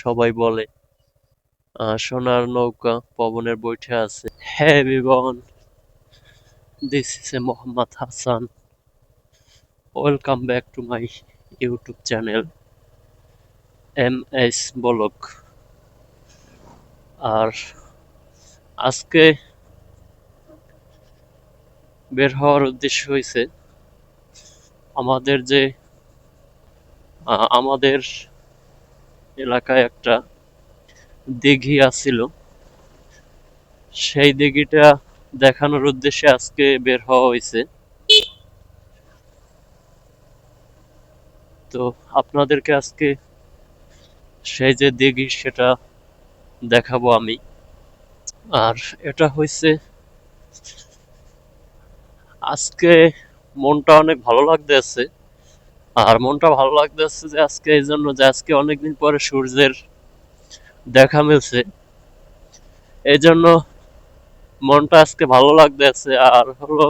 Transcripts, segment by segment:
সবাই বলে সোনার নৌকা পবনের বৈঠে আছে। হ্যাঁ everyone, this is a Mohammad Hasan. Welcome back to my YouTube channel MS blog. আর আজকে বের হওয়ার উদ্দেশ্য হয়েছে আমাদের যে আমাদের এলাকায় একটা দিঘি আছিল, সেই দিঘিটা দেখানোর উদ্দেশ্যে আজকে বের হওয়া হয়েছে। তো আপনাদেরকে আজকে সেই যে দিঘি সেটা দেখাবো আমি। আর এটা হয়েছে আজকে মনটা অনেক ভালো লাগতেছে। আর মনটা ভালো লাগতেছে যে আজকে এই জন্য যে আজকে অনেকদিন পরে সূর্যের দেখা মিলছে, এই জন্য মনটা আজকে ভালো লাগতেছে। আর হলো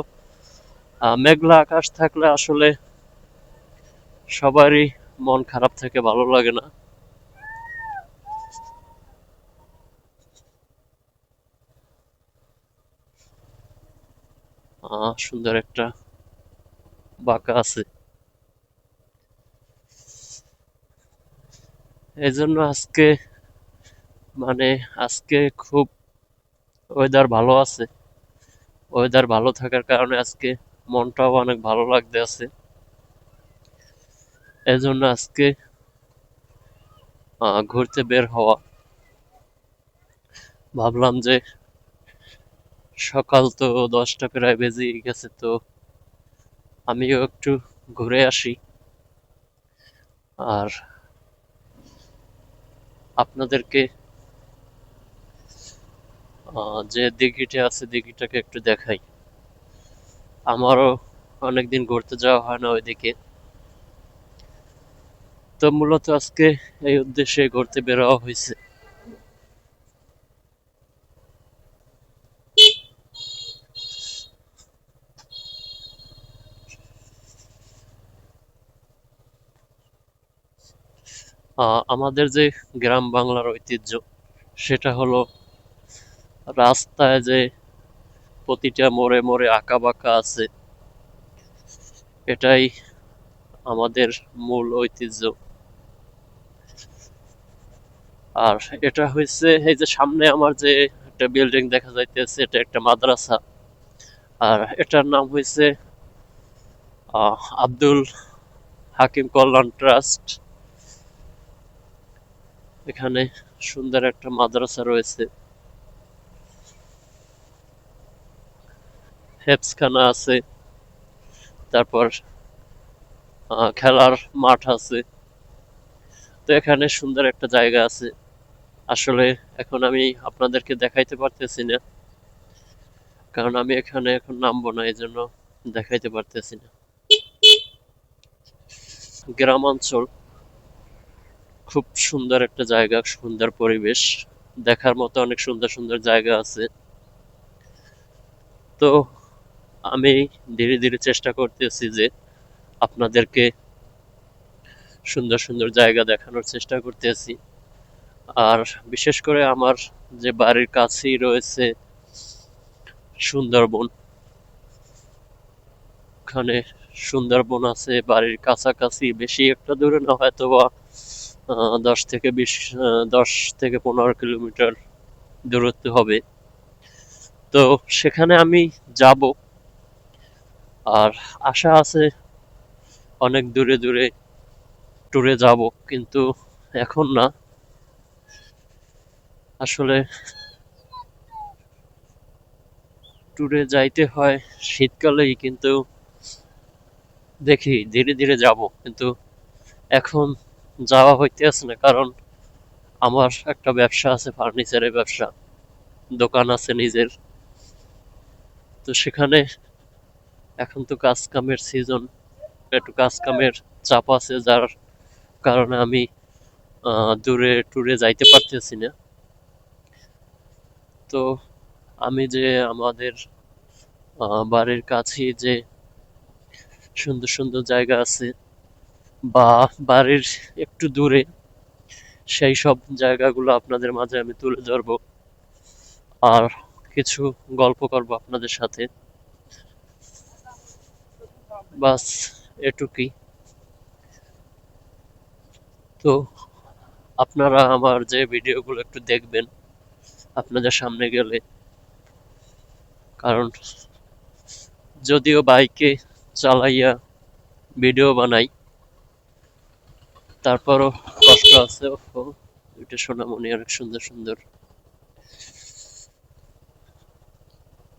মেঘলা আকাশ থাকলে আসলে সবারই মন খারাপ থাকে, ভালো লাগে না। সুন্দর একটা বাঁকা আছে, এই জন্য আজকে মানে আজকে খুব ওয়েদার ভালো আছে। ওয়েদার ভালো থাকার কারণে আজকে মনটাও অনেক ভালো লাগতে আছে। এই জন্য আজকে ঘুরতে বের হওয়া। ভাবলাম যে সকাল তো 10টা প্রায় বেজে গেছে, তো আমিও একটু ঘুরে আসি। আর আপনাদেরকে যে দিঘিটা আছে দিঘিটাকে একটু দেখাই। আমারও অনেকদিন ঘুরতে যাওয়া হয় না ওইদিকে, তো মূলত আজকে এই উদ্দেশ্যে ঘুরতে বের হওয়া হয়েছে। আমাদের যে গ্রাম বাংলার ঐতিহ্য সেটা হলো রাস্তায় যে প্রতিটা মোড়ে মোড়ে আঁকা বাঁকা আছে, এটাই আমাদের মূল ঐতিহ্য। আর এটা হয়েছে এই যে সামনে আমার যে একটা বিল্ডিং দেখা যাইতেছে, এটা একটা মাদ্রাসা। আর এটার নাম হয়েছে আব্দুল হাকিম কল্যাণ ট্রাস্ট। এখানে সুন্দর একটা মাদ্রাসা রয়েছে, হেফজখানা আছে, তারপর খেলার মাঠ আছে। তো এখানে সুন্দর একটা জায়গা আছে। আসলে এখন আমি আপনাদেরকে দেখাইতে পারতেছি না, কারণ আমি এখানে এখন নামবো না, এই জন্য দেখাইতে পারতেছি না। গ্রামাঞ্চল, খুব সুন্দর একটা জায়গা, সুন্দর পরিবেশ, দেখার মতো অনেক সুন্দর সুন্দর জায়গা আছে। তো আমি ধীরে ধীরে চেষ্টা করতেছি যে আপনাদেরকে সুন্দর সুন্দর জায়গা দেখানোর চেষ্টা করতেছি। আর বিশেষ করে আমার যে বাড়ির কাছেই রয়েছে সুন্দরবন, ওখানে সুন্দরবন আছে বাড়ির কাছাকাছি, বেশি একটা দূরে না, হয়তো বা 10 থেকে 15 কিলোমিটার দূরত্ব হবে। তো সেখানে আমি যাব। আর আশা আছে অনেক দূরে দূরে ট্যুরে যাব, কিন্তু এখন না। আসলে ট্যুরে যাইতে হয় শীতকালেই, কিন্তু দেখি ধীরে ধীরে যাব। কিন্তু এখন যাওয়া হইতেছে না, কারণ আমার একটা ব্যবসা আছে, ফার্নিচারের ব্যবসা, দোকান আছে নিজের। তো সেখানে এখন তো কাজ কামের সিজন, একটু কাজ কামের চাপ আছে, যার কারণে আমি দূরে ট্যুরে যাইতে পারতেছি না। তো আমি যে আমাদের বাড়ির কাছে যে সুন্দর সুন্দর জায়গা আছে, বা বাড়ির একটু দূরে, সেই সব জায়গাগুলো আপনাদের মাঝে আমি তুলে ধরবো আর কিছু গল্প করব আপনাদের সাথে। বাস এটুকুই। তো আপনারা আমার যে ভিডিওগুলো একটু দেখবেন আপনাদের সামনে গেলে, কারণ যদিও বাইকে চালাইয়া ভিডিও বানাই তারপরও কষ্ট আছে। ওহো, দুইটা সোনামণি অনেক সুন্দর সুন্দর।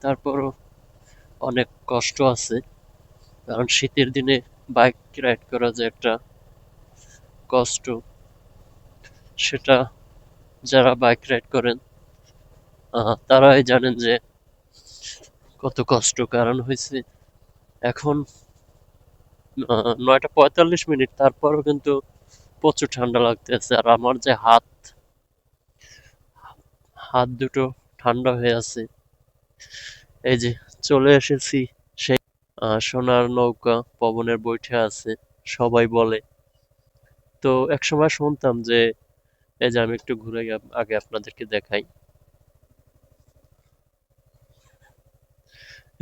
তারপরও অনেক কষ্ট আছে, কারণ শীতের দিনে বাইক রাইড করা যে একটা কষ্ট, সেটা যারা বাইক রাইড করেন তারাই জানেন যে কত কষ্ট। কারণ হয়েছে এখন 9টা 45 মিনিট, তারপরও কিন্তু প্রচুর ঠান্ডা লাগতেছে। আর আমার যে হাত হাত দুটো ঠান্ডা হয়ে আছে। এই যে চলে এসেছি সেই সোনার নৌকা পবনের বৈঠে আছে সবাই বলে। তো একসময় শুনতাম যে, এই যে আমি একটু ঘুরে আগে আপনাদেরকে দেখাই।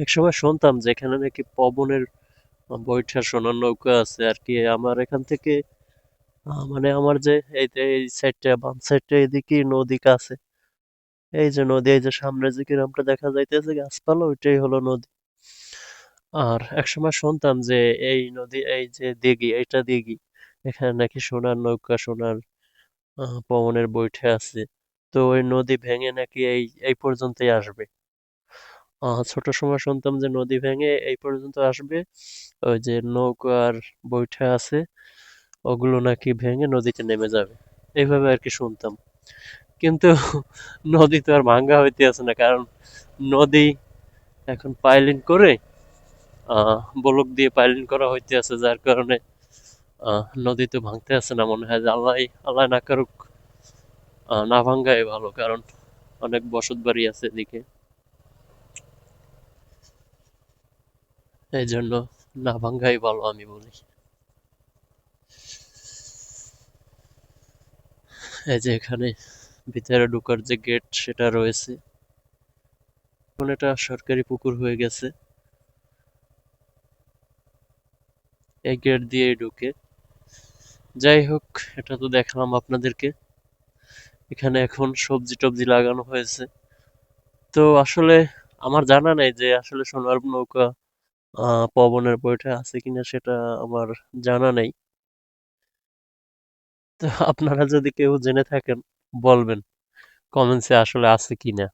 একসময় শুনতাম যে এখানে নাকি পবনের বৈঠা সোনার নৌকা আছে আর কি। আমার এখান থেকে মানে আমার যে এই সাইডটা বাম সাইডটা এদিকে নদী আছে। এই যে নদী, এই যে সামনে যে গ্রামটা দেখা যাইতেছে গাছপালা, ওইটাই হলো নদী। আর একসময় শুনতাম যে এই নদী, এই যে দিঘি, এটা দিঘি, এখানে নাকি সোনার নৌকা সোনার পবনের বৈঠে আছে। তো ওই নদী ভেঙে নাকি এই এই পর্যন্তই আসবে। ছোট সময় শুনতাম যে নদী ভেঙে এই পর্যন্ত আসবে, ওই যে নৌকার বৈঠা আছে ওগুলো নাকি ভেঙে নদীতে নেমে যাবে, এইভাবে আর কি শুনতাম। কিন্তু নদী তো আর ভাঙ্গা হইতে আছে না, কারণ নদী এখন পাইলিং করে ব্লক দিয়ে পাইলিং করা হইতে আছে, যার কারণে নদী তো ভাঙতে আছে না। মনে হয় যে আল্লাহ আল্লাহ না করুক না ভাঙ্গাই ভালো, কারণ অনেক বসত বাড়ি আছে এদিকে। এই জন্য না ভাঙ্গাই ভালো আমি বলি। এই যে এখানে ভিতরে ঢোকার যে গেট সেটা রয়েছে, এখন এটা সরকারি পুকুর হয়ে গেছে। এই গেট দিয়ে ঢুকে, যাই হোক, এটা তো দেখালাম আপনাদেরকে। এখানে এখন সবজি টবজি লাগানো হয়েছে। তো আসলে আমার জানা নাই যে আসলে সোনার নৌকা পবনের বইটা আছে কিনা, সেটা আমার জানা নেই। তো আপনারা যদি কেউ জেনে থাকেন বলবেন কমেন্টসে আসলে আছে কিনা।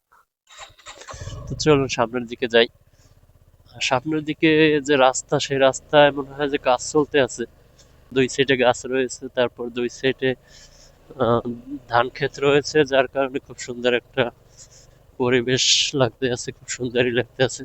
তো চলুন সামনের দিকে যাই। সামনের দিকে যে রাস্তা, সেই রাস্তায় মনে হয় যে কাজ চলতে আছে। দুই সাইডে গাছ রয়েছে, তারপর দুই সাইডে আহ, ধান ক্ষেত রয়েছে, যার কারণে খুব সুন্দর একটা পরিবেশ লাগতে আছে, খুব সুন্দরই লাগতে আছে।